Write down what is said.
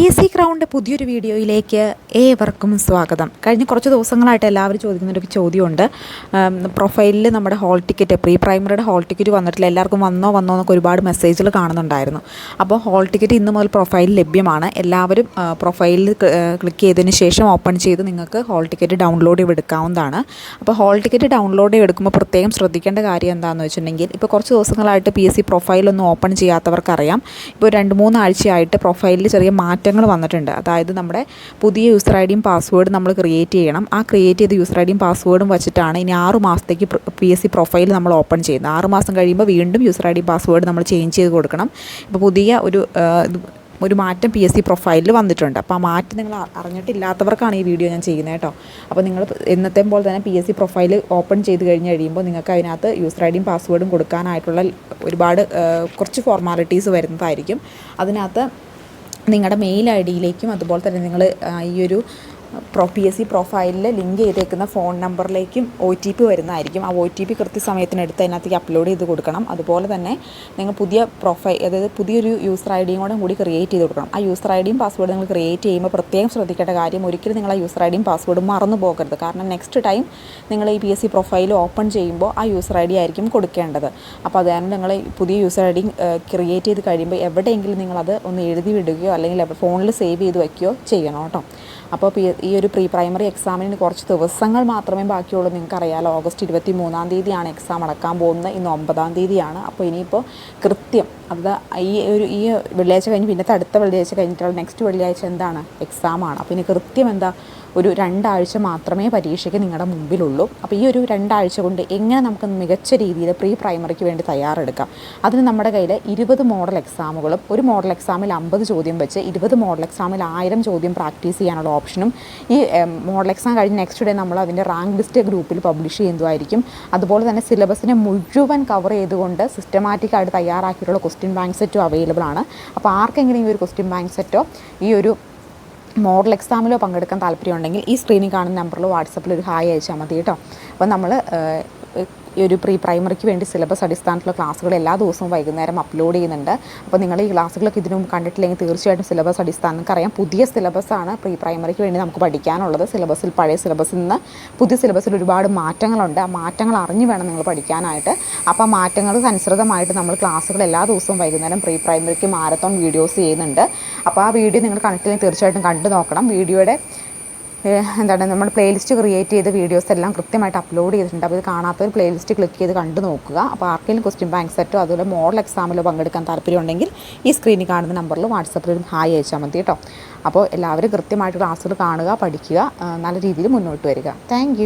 S C ക്രൗണിൻ്റെ പുതിയൊരു വീഡിയോയിലേക്ക് ഏവർക്കും സ്വാഗതം. കഴിഞ്ഞ കുറച്ച് ദിവസങ്ങളായിട്ട് എല്ലാവരും ചോദിക്കുന്നൊരു ചോദ്യമുണ്ട്. പ്രൊഫൈലിൽ നമ്മുടെ ഹോൾ ടിക്കറ്റ്, പ്രീ പ്രൈമറിയുടെ ഹോൾ ടിക്കറ്റ് വന്നിട്ടില്ല, എല്ലാവർക്കും വന്നോ എന്നൊക്കെ ഒരുപാട് മെസ്സേജുകൾ കാണുന്നുണ്ടായിരുന്നു. അപ്പോൾ ഹോൾ ടിക്കറ്റ് ഇന്ന് മുതൽ പ്രൊഫൈലിൽ ലഭ്യമാണ്. എല്ലാവരും പ്രൊഫൈലിൽ ക്ലിക്ക് ചെയ്തതിന് ശേഷം ഓപ്പൺ ചെയ്ത് നിങ്ങൾക്ക് ഹോൾ ടിക്കറ്റ് ഡൗൺലോഡ് ചെയ്തെടുക്കാവുന്നതാണ്. അപ്പോൾ ഹോൾ ടിക്കറ്റ് ഡൗൺലോഡ് ചെയ്തെടുക്കുമ്പോൾ പ്രത്യേകം ശ്രദ്ധിക്കേണ്ട കാര്യം എന്താണെന്ന് വെച്ചിട്ടുണ്ടെങ്കിൽ, ഇപ്പോൾ കുറച്ച് ദിവസങ്ങളായിട്ട് PSC പ്രൊഫൈലൊന്നും ഓപ്പൺ ചെയ്യാത്തവർക്കറിയാം, ഇപ്പോൾ 2-3 ആഴ്ചയായിട്ട് പ്രൊഫൈലിൽ ചെറിയ മാറ്റങ്ങൾ വന്നിട്ടുണ്ട്. അതായത് നമ്മുടെ പുതിയ യൂസർ ഐ ഡിയും പാസ്വേഡും നമ്മൾ ക്രിയേറ്റ് ചെയ്യണം. ആ ക്രിയേറ്റ് ചെയ്ത യൂസർ ഐ ഡിയും പാസ്വേഡും വെച്ചിട്ടാണ് ഇനി 6 മാസത്തേക്ക് PSC പ്രൊഫൈൽ നമ്മൾ ഓപ്പൺ ചെയ്യുന്നത്. 6 മാസം കഴിയുമ്പോൾ വീണ്ടും യൂസർ ഐ ഡി പാസ്വേഡ് നമ്മൾ ചേഞ്ച് ചെയ്ത് കൊടുക്കണം. ഇപ്പോൾ പുതിയ ഒരു മാറ്റം PSC പ്രൊഫൈലിൽ വന്നിട്ടുണ്ട്. അപ്പോൾ ആ മാറ്റം നിങ്ങൾ അറിഞ്ഞിട്ടില്ലാത്തവർക്കാണ് ഈ വീഡിയോ ഞാൻ ചെയ്യുന്നത് കേട്ടോ. അപ്പോൾ നിങ്ങൾ എന്നത്തെ പോലെ തന്നെ PSC പ്രൊഫൈൽ ഓപ്പൺ ചെയ്ത് കഴിയുമ്പോൾ നിങ്ങൾക്ക് അതിനകത്ത് യൂസർ ഐ ഡിയും പാസ്വേഡും കൊടുക്കാനായിട്ടുള്ള ഒരുപാട് കുറച്ച് ഫോർമാലിറ്റീസ് വരുന്നതായിരിക്കും. അതിനകത്ത് നിങ്ങളുടെ മെയിൽ ഐ ഡിയിലേക്കും അതുപോലെ തന്നെ നിങ്ങൾ ഈ ഒരു PSC പ്രൊഫൈലിൽ ലിങ്ക് ചെയ്തേക്കുന്ന ഫോൺ നമ്പറിലേക്കും OTP വരുന്നതായിരിക്കും. ആ OTP കൃത്യസമയത്തിനടുത്ത് അതിനകത്തേക്ക് അപ്ലോഡ് ചെയ്ത് കൊടുക്കണം. അതുപോലെ തന്നെ നിങ്ങൾ പുതിയ അതായത് പുതിയൊരു യൂസർ ഐ ഡിയും കൂടി ക്രിയേറ്റ് ചെയ്ത് കൊടുക്കണം. ആ യൂസർ ഐ ഡിയും പാസ്വേഡ് നിങ്ങൾ ക്രിയേറ്റ് ചെയ്യുമ്പോൾ പ്രത്യേകം ശ്രദ്ധിക്കേണ്ട കാര്യം, ഒരിക്കലും നിങ്ങൾ ആ യൂസർ ഐ ഡിയും പാസ്വേഡും മറന്നു പോകരുത്. കാരണം നെക്സ്റ്റ് ടൈം നിങ്ങൾ ഈ PSC പ്രൊഫൈൽ ഓപ്പൺ ചെയ്യുമ്പോൾ ആ യൂസർ ഐ ഡി ആയിരിക്കും കൊടുക്കേണ്ടത്. അപ്പോൾ അതുകാരണം നിങ്ങൾ പുതിയ യൂസർ ഐ ഡി ക്രിയേറ്റ് ചെയ്ത് കഴിയുമ്പോൾ എവിടെയെങ്കിലും നിങ്ങളത് ഒന്ന് എഴുതി വിടുകയോ അല്ലെങ്കിൽ ഫോണിൽ സേവ് ചെയ്ത് വയ്ക്കുകയോ ചെയ്യണം കേട്ടോ. അപ്പോൾ ഈ ഒരു പ്രീ പ്രൈമറി എക്സാമിന് കുറച്ച് ദിവസങ്ങൾ മാത്രമേ ബാക്കിയുള്ളൂ. നിങ്ങൾക്കറിയാമല്ലോ, ഓഗസ്റ്റ് 23-ാം തീയതിയാണ് എക്സാം നടക്കാൻ പോകുന്നത്. ഇന്ന് 9-ാം തീയതിയാണ്. അപ്പോൾ ഇനിയിപ്പോൾ കൃത്യം അത് ഈ വെള്ളിയാഴ്ച കഴിഞ്ഞ് പിന്നത്തെ അടുത്ത വെള്ളിയാഴ്ച കഴിഞ്ഞിട്ടുള്ള നെക്സ്റ്റ് വെള്ളിയാഴ്ച എന്താണ്, എക്സാമാണ്. അപ്പോൾ ഇനി കൃത്യം ഒരു 2 ആഴ്ച മാത്രമേ പരീക്ഷയ്ക്ക് നിങ്ങളുടെ മുമ്പിലുള്ളൂ. അപ്പോൾ ഈ ഒരു 2 ആഴ്ച കൊണ്ട് എങ്ങനെ നമുക്ക് മികച്ച രീതിയിൽ പ്രീ പ്രൈമറിക്ക് വേണ്ടി തയ്യാറെടുക്കാം, അതിന് നമ്മുടെ കയ്യിൽ 20 മോഡൽ എക്സാമുകളും, ഒരു മോഡൽ എക്സാമിൽ 50 ചോദ്യം വെച്ച് 20 മോഡൽ എക്സാമിൽ 1000 ചോദ്യം പ്രാക്ടീസ് ചെയ്യാനുള്ള ഓപ്ഷനും, ഈ മോഡൽ എക്സാം കഴിഞ്ഞ് നെക്സ്റ്റ് ഡേ നമ്മൾ അതിൻ്റെ റാങ്ക് ലിസ്റ്റ് ഗ്രൂപ്പിൽ പബ്ലിഷ് ചെയ്യുന്നതായിരിക്കും. അതുപോലെ തന്നെ സിലബസിനെ മുഴുവൻ കവർ ചെയ്തുകൊണ്ട് സിസ്റ്റമാറ്റിക്കായിട്ട് തയ്യാറാക്കിയിട്ടുള്ള ക്വസ്റ്റ്യൻ ബാങ്ക് സെറ്റും അവൈലബിൾ ആണ്. അപ്പോൾ ആർക്കെങ്കിലും ഈ ഒരു ക്വസ്റ്റ്യൻ ബാങ്ക് സെറ്റോ ഈ ഒരു മോഡൽ എക്സാമിലോ പങ്കെടുക്കാൻ താല്പര്യമുണ്ടെങ്കിൽ ഈ സ്ക്രീനിൽ കാണുന്ന നമ്പറിൽ വാട്സപ്പിൽ ഒരു ഹായ് അയച്ചാൽ മതി കേട്ടോ. അപ്പോൾ നമ്മൾ ഈ ഒരു പ്രീ പ്രൈമറിക്ക് വേണ്ടി സിലബസ് അടിസ്ഥാനത്തിലുള്ള ക്ലാസ്സുകൾ എല്ലാ ദിവസവും വൈകുന്നേരം അപ്ലോഡ് ചെയ്യുന്നുണ്ട്. അപ്പോൾ നിങ്ങൾ ഈ ക്ലാസ്സുകളൊക്കെ ഇതിനു മുമ്പ് കണ്ടിട്ടില്ലെങ്കിൽ തീർച്ചയായിട്ടും സിലബസ് അടിസ്ഥാനം നിങ്ങൾക്കറിയാം, പുതിയ സിലബസാണ് പ്രീ പ്രൈമറിക്ക് വേണ്ടി നമുക്ക് പഠിക്കാനുള്ളത്. പഴയ സിലബസിൽ നിന്ന് പുതിയ സിലബസിൽ ഒരുപാട് മാറ്റങ്ങളുണ്ട്. ആ മാറ്റങ്ങൾ അറിഞ്ഞു വേണം നിങ്ങൾ പഠിക്കാനായിട്ട്. അപ്പോൾ ആ മാറ്റങ്ങൾക്ക് അനുസൃതമായിട്ട് നമ്മൾ ക്ലാസ്സുകൾ എല്ലാ ദിവസവും വൈകുന്നേരം പ്രീ പ്രൈമറിക്ക് മാരത്തോൺ വീഡിയോസ് ചെയ്യുന്നുണ്ട്. അപ്പോൾ ആ വീഡിയോ നിങ്ങൾ കണ്ടിട്ടില്ലെങ്കിൽ തീർച്ചയായിട്ടും കണ്ടു നോക്കണം. വീഡിയോയുടെ നമ്മൾ പ്ലേലിസ്റ്റ് ക്രിയേറ്റ് ചെയ്ത വീഡിയോസ് എല്ലാം കൃത്യമായിട്ട് അപ്ലോഡ് ചെയ്തിട്ടുണ്ട്. അപ്പോൾ ഇത് കാണാത്തൊരു പ്ലേലിസ്റ്റ് ക്ലിക്ക് ചെയ്ത് കണ്ടു നോക്കുക. അപ്പോൾ ആർക്കെങ്കിലും ക്വസ്റ്റ്യൻ ബാങ്ക് സെറ്റോ അതുപോലെ മോഡൽ എക്സാമിലോ പങ്കെടുക്കാൻ താല്പര്യമുണ്ടെങ്കിൽ ഈ സ്ക്രീനിൽ കാണുന്ന നമ്പറിൽ വാട്സപ്പിൽ ഒരു ഹായ് അയച്ചാൽ മതി കേട്ടോ. അപ്പോൾ എല്ലാവരും കൃത്യമായിട്ട് ക്ലാസ്സുകൾ കാണുക, പഠിക്കുക, നല്ല രീതിയിൽ മുന്നോട്ട് വരിക. താങ്ക്